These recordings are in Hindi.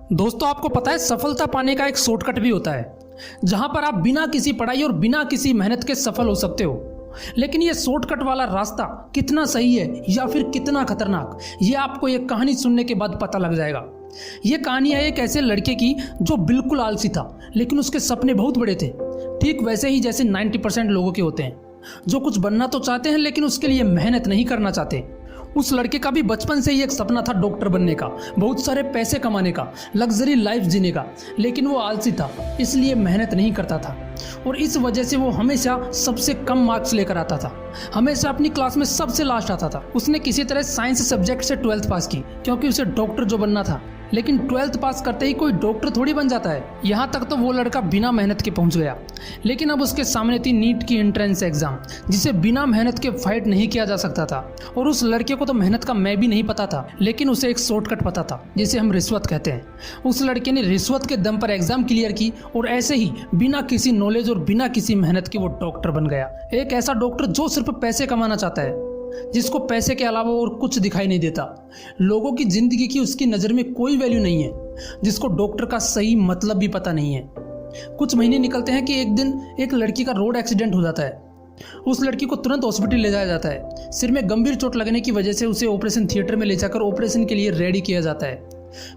दोस्तों, आपको पता है सफलता पाने का एक शॉर्टकट भी होता है जहां पर आप बिना किसी पढ़ाई और बिना किसी मेहनत के सफल हो सकते हो। लेकिन ये शॉर्टकट वाला रास्ता कितना सही है या फिर कितना खतरनाक, ये आपको एक कहानी सुनने के बाद पता लग जाएगा। ये कहानी है एक ऐसे लड़के की जो बिल्कुल आलसी था, लेकिन उसके सपने बहुत बड़े थे, ठीक वैसे ही जैसे 90% लोगों के होते हैं, जो कुछ बनना तो चाहते हैं लेकिन उसके लिए मेहनत नहीं करना चाहते। उस लड़के का भी बचपन से ही एक सपना था डॉक्टर बनने का, बहुत सारे पैसे कमाने का, लग्जरी लाइफ जीने का, लेकिन वो आलसी था, इसलिए मेहनत नहीं करता था और इस वजह से वो हमेशा सबसे कम मार्क्स लेकर आता था, हमेशा अपनी क्लास में सबसे लास्ट आता था। उसने किसी तरह साइंस सब्जेक्ट से 12th पास की क्योंकि उसे डॉक्टर जो बनना था, लेकिन 12th पास करते ही कोई डॉक्टर थोड़ी बन जाता है। यहाँ तक तो वो लड़का बिना मेहनत के पहुंच गया, लेकिन अब उसके सामने थी नीट की एंट्रेंस एग्जाम, जिसे बिना मेहनत के फाइट नहीं किया जा सकता था। और उस लड़के को तो मेहनत का मैं भी नहीं पता था, लेकिन उसे एक शॉर्टकट पता था जिसे हम रिश्वत कहते हैं। उस लड़के ने रिश्वत के दम पर एग्जाम क्लियर की और ऐसे ही बिना किसी नॉलेज और बिना किसी मेहनत के वो डॉक्टर बन गया। एक ऐसा डॉक्टर जो सिर्फ पैसे कमाना चाहता है, जिसको पैसे के अलावा और कुछ दिखाई नहीं देता, लोगों की जिंदगी की उसकी नज़र में कोई वैल्यू नहीं है, जिसको डॉक्टर का सही मतलब भी पता नहीं है। कुछ महीने निकलते हैं कि एक दिन एक लड़की का रोड एक्सीडेंट हो जाता है। उस लड़की को तुरंत हॉस्पिटल ले जाया जाता है। सिर में गंभीर चोट लगने की वजह से उसे ऑपरेशन थिएटर में ले जाकर ऑपरेशन के लिए रेडी किया जाता है।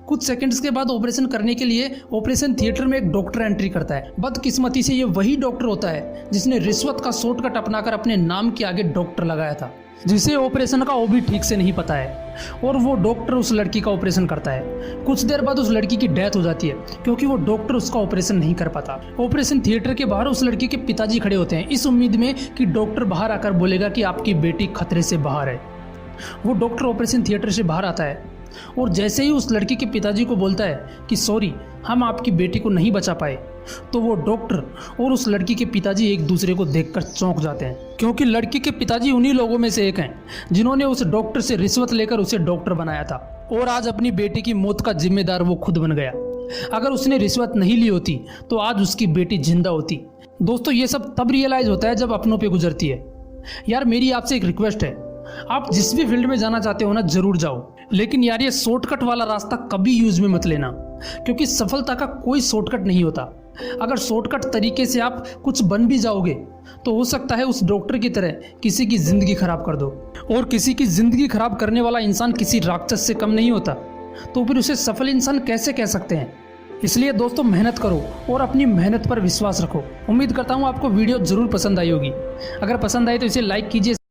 कुछ सेकंड्स के बाद ऑपरेशन करने के लिए ऑपरेशन थिएटर में एक डॉक्टर एंट्री करता है। बदकिस्मती से ये वही डॉक्टर होता है जिसने रिश्वत का शॉर्टकट अपनाकर अपने नाम के आगे डॉक्टर लगाया था, जिसे ऑपरेशन का वो भी ठीक से नहीं पता है, और वो डॉक्टर उस लड़की का ऑपरेशन करता है। कुछ देर बाद उस लड़की की डेथ हो जाती है क्योंकि वो डॉक्टर उसका ऑपरेशन नहीं कर पाता। ऑपरेशन थिएटर के बाहर उस लड़की के पिताजी खड़े होते हैं, इस उम्मीद में कि डॉक्टर बाहर आकर बोलेगा कि आपकी बेटी खतरे से बाहर है। वो डॉक्टर ऑपरेशन थिएटर से बाहर आता है और जैसे ही उस लड़की के पिताजी को बोलता है कि सॉरी, हम आपकी बेटी को नहीं बचा पाए, तो वो डॉक्टर और उस लड़की के पिताजी एक दूसरे को देखकर चौंक जाते हैं, क्योंकि लड़की के पिताजी उन्हीं लोगों में से एक हैं जिन्होंने उस डॉक्टर से रिश्वत लेकर उसे डॉक्टर बनाया था, और आज अपनी बेटी की मौत का जिम्मेदार वो खुद बन गया। अगर उसने रिश्वत नहीं ली होती तो आज उसकी बेटी जिंदा होती। दोस्तों, ये सब तब रियलाइज होता है जब अपनों पे गुजरती है। यार, मेरी आपसे एक रिक्वेस्ट है, आप जिस भी फील्ड में जाना चाहते हो ना, जरूर जाओ, लेकिन यार ये शॉर्टकट वाला रास्ता कभी यूज में मत लेना, क्योंकि सफलता का कोई शॉर्टकट नहीं होता। अगर शॉर्टकट तरीके से आप कुछ बन भी जाओगे तो हो सकता है उस डॉक्टर की तरह किसी की जिंदगी खराब कर दो, और किसी की जिंदगी खराब करने वाला इंसान किसी राक्षस से कम नहीं होता, तो फिर उसे सफल इंसान कैसे कह सकते हैं। इसलिए दोस्तों, मेहनत करो और अपनी मेहनत पर विश्वास रखो। उम्मीद करता हूँ आपको वीडियो जरूर पसंद आई होगी। अगर पसंद आए तो इसे लाइक कीजिए।